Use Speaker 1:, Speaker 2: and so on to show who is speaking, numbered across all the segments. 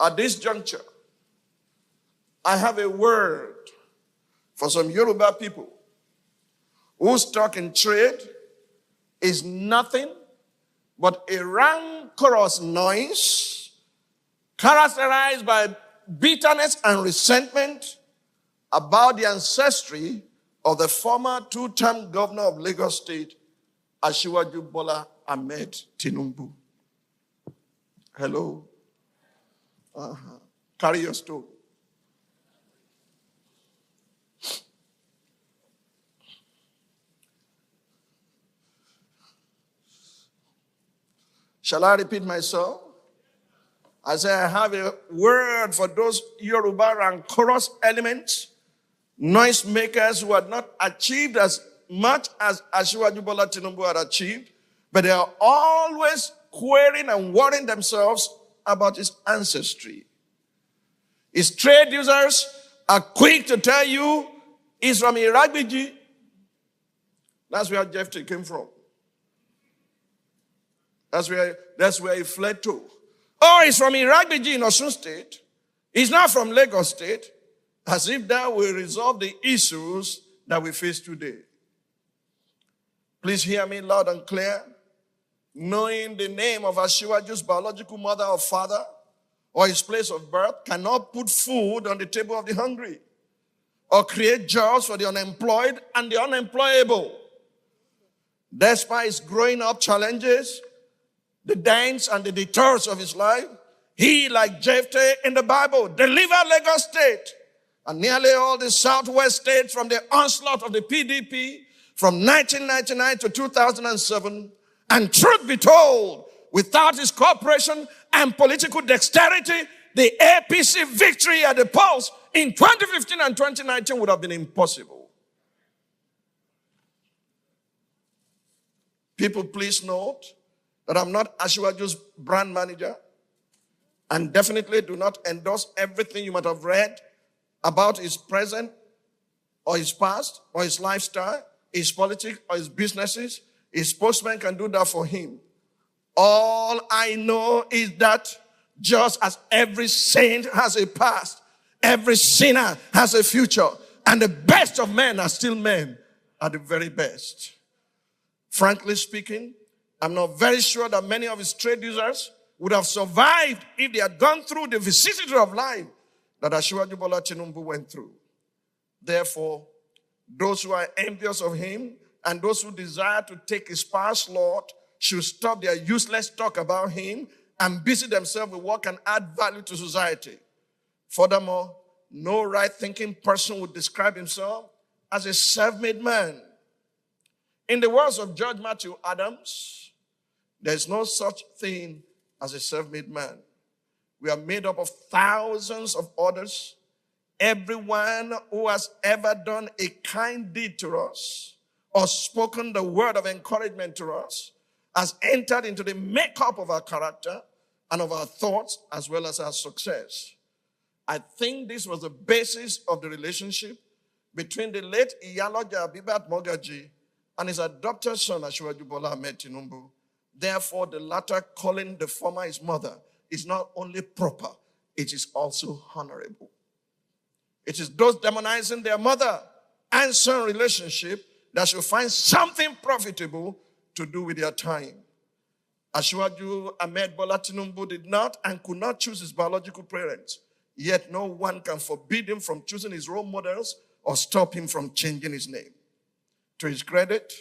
Speaker 1: At this juncture, I have a word for some Yoruba people whose stock in trade is nothing but a rancorous noise characterized by bitterness and resentment about the ancestry of the former two-term governor of Lagos State, Asiwaju Bola Ahmed Tinubu. Hello? Carry your story. Shall I repeat myself? I say I have a word for those Yoruba rancorous elements, noisemakers who had not achieved as much as Asiwaju Bola Tinubu had achieved, but they are always querying and worrying themselves about his ancestry. His trade users are quick to tell you he's from Iragbiji. That's where Jephthah came from. That's where he fled to. Oh, he's from Iragbiji in Osun State. He's not from Lagos State. As if that will resolve the issues that we face today. Please hear me loud and clear. Knowing the name of Asiwaju's biological mother or father or his place of birth cannot put food on the table of the hungry or create jobs for the unemployed and the unemployable. Despite his growing up challenges, the dents and the detours of his life, he, like Jephthah in the Bible, delivered Lagos State and nearly all the southwest states from the onslaught of the PDP from 1999 to 2007. And truth be told, without his cooperation and political dexterity, the APC victory at the polls in 2015 and 2019 would have been impossible. People, please note that I'm not Asiwaju's brand manager and definitely do not endorse everything you might have read about his present or his past or his lifestyle, his politics or his businesses. His spokesman can do that for him. All I know is that just as every saint has a past, every sinner has a future, and the best of men are still men at the very best. Frankly speaking, I'm not very sure that many of his trade users would have survived if they had gone through the vicissitude of life that Asiwaju Bola Tinubu went through. Therefore, those who are envious of him and those who desire to take his past lot should stop their useless talk about him and busy themselves with what can add value to society. Furthermore, no right-thinking person would describe himself as a self-made man. In the words of Judge Matthew Adams, there is no such thing as a self-made man. We are made up of thousands of others. Everyone who has ever done a kind deed to us or spoken the word of encouragement to us has entered into the makeup of our character and of our thoughts as well as our success. I think this was the basis of the relationship between the late Iyaloja Abibat Mogaji and his adopted son Asiwaju Bola Ahmed Tinubu. Therefore, the latter calling the former his mother is not only proper, it is also honorable. It is those demonizing their mother and son relationship that should find something profitable to do with their time. Asiwaju Ahmed Bola Tinubu did not and could not choose his biological parents, yet no one can forbid him from choosing his role models or stop him from changing his name. To his credit,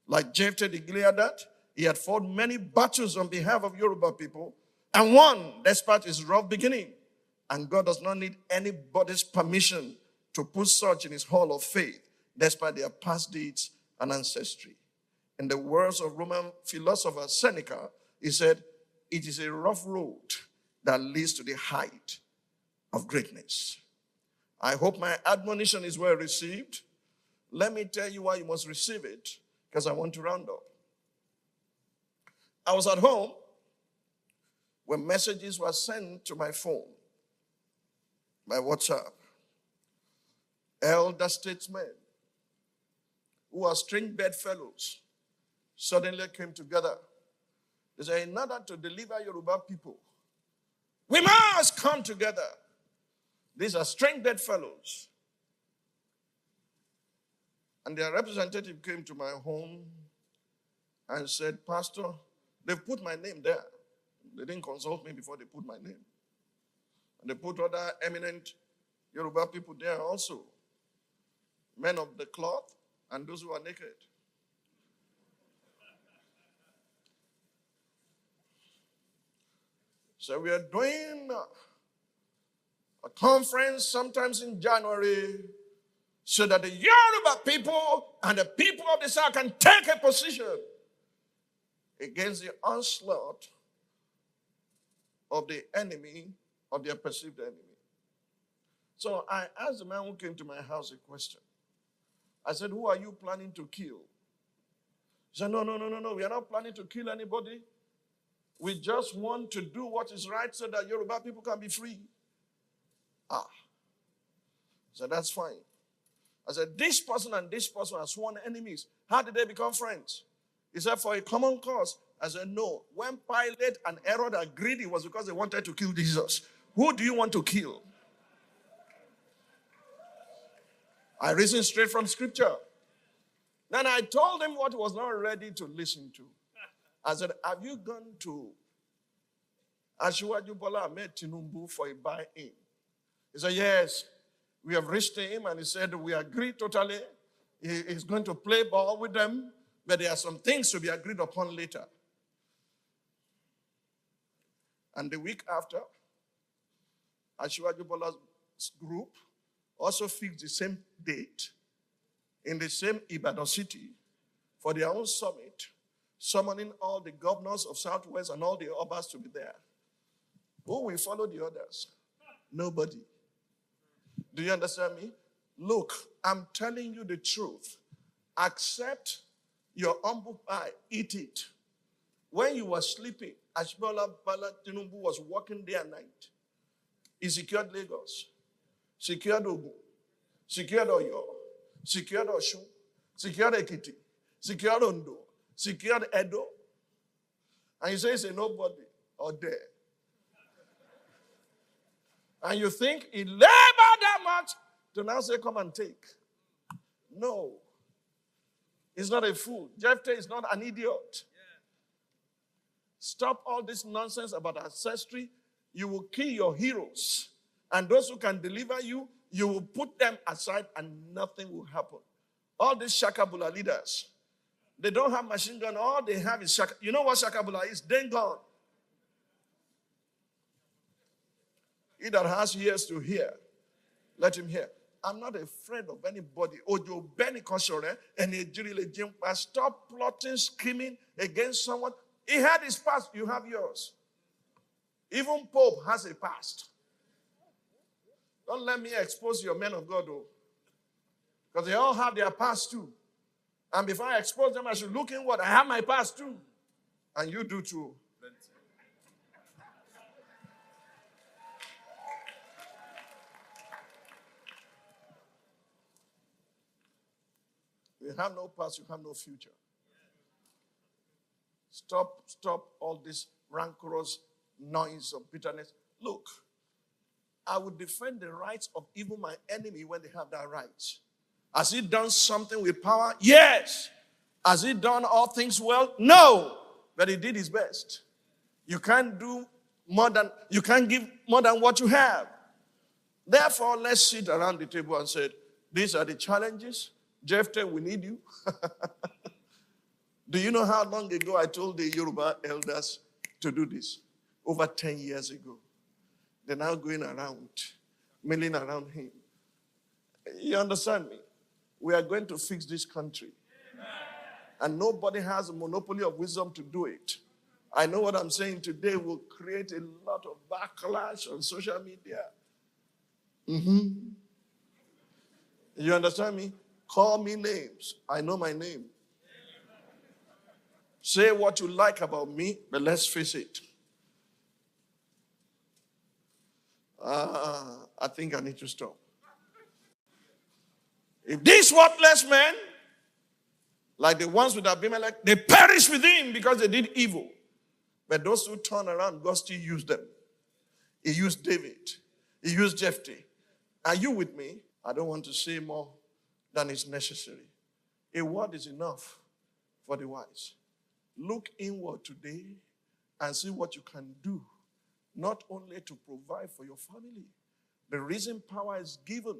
Speaker 1: like Jephthah the Gileadite, he had fought many battles on behalf of Yoruba people and won despite his rough beginning. And God does not need anybody's permission to put such in his hall of faith despite their past deeds and ancestry. In the words of Roman philosopher Seneca, he said, "It is a rough road that leads to the height of greatness." I hope my admonition is well received. Let me tell you why you must receive it, because I want to round up. I was at home when messages were sent to my phone, by WhatsApp. Elder statesmen who are strange bedfellows suddenly came together. They said, in order to deliver Yoruba people, we must us come together. These are strength-dead fellows. And their representative came to my home and said, Pastor, they've put my name there. They didn't consult me before they put my name. And they put other eminent Yoruba people there also. Men of the cloth and those who are naked. So we are doing a conference sometimes in January so that the Yoruba people and the people of the South can take a position against the onslaught of the enemy, of their perceived enemy. So I asked the man who came to my house a question. I said, who are you planning to kill? He said, no, we are not planning to kill anybody. We just want to do what is right so that Yoruba people can be free. I said, that's fine. I said, this person and this person are sworn enemies. How did they become friends? He said, for a common cause. I said, no. When Pilate and Herod agreed, it was because they wanted to kill Jesus. Who do you want to kill? I reasoned straight from scripture. Then I told him what he was not ready to listen to. I said, have you gone to Asiwaju Bola Ahmed Tinubu for a buy-in? He said, yes. We have reached him and he said, we agree totally. He's going to play ball with them, but there are some things to be agreed upon later. And the week after, Asiwaju Bola's group also fixed the same date in the same Ibadan city for their own summit, summoning all the governors of Southwest and all the Obas to be there. Who will follow the others? Nobody. Do you understand me? Look, I'm telling you the truth. Accept your humble pie, eat it. When you were sleeping, Asiwaju Bola Tinubu was working day and night. He secured Lagos, secured Ogun, secured Oyo, secured Osun, secured Ekiti, secured Ondo, secured Edo. And you say it's a nobody or there. And you think he labored that much to now say, come and take. No. He's not a fool. Jephthah is not an idiot. Stop all this nonsense about ancestry. You will kill your heroes. And those who can deliver you, you will put them aside and nothing will happen. All these Shakabula leaders, they don't have machine gun. All they have is Shaka. You know what Shakabula is? Then gone. He that has ears to hear, let him hear. I'm not afraid of anybody. Ojo Benny Kosore and Ejiri. Stop plotting, scheming against someone. He had his past, you have yours. Even Pope has a past. Don't let me expose your men of God, though. Because they all have their past too. And before I expose them, I should look inward. I have my past too. And you do too. You have no past, you have no future. Stop all this rancorous noise of bitterness. Look, I would defend the rights of even my enemy when they have that right. Has he done something with power? Yes. Has he done all things well? No. But he did his best. You can't give more than what you have. Therefore, let's sit around the table and say, these are the challenges. Jephthah, we need you. Do you know how long ago I told the Yoruba elders to do this? Over 10 years ago. They're now going around, milling around him. You understand me? We are going to fix this country. Amen. And nobody has a monopoly of wisdom to do it. I know what I'm saying today will create a lot of backlash on social media. You understand me? Call me names. I know my name. Say what you like about me, but let's face it. I think I need to stop. If these worthless men, like the ones with Abimelech, they perish with him because they did evil. But those who turn around, God still used them. He used David. He used Jephthah. Are you with me? I don't want to say more than is necessary. A word is enough for the wise. Look inward today and see what you can do, not only to provide for your family. The reason power is given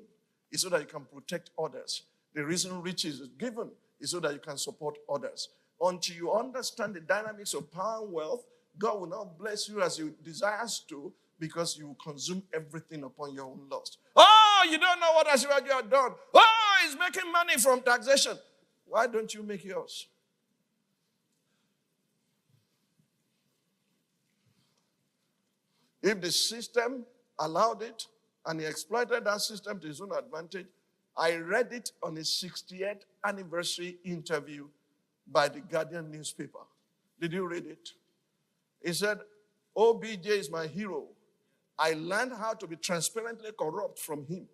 Speaker 1: is so that you can protect others. The reason riches is given is so that you can support others. Until you understand the dynamics of power and wealth, God will not bless you as He desires to, because you will consume everything upon your own lust. Oh, you don't know what Asiwaju has done. Oh, he's making money from taxation. Why don't you make yours? If the system allowed it and he exploited that system to his own advantage, I read it on his 60th anniversary interview by the Guardian newspaper. Did you read it? He said, OBJ is my hero. I learned how to be transparently corrupt from him.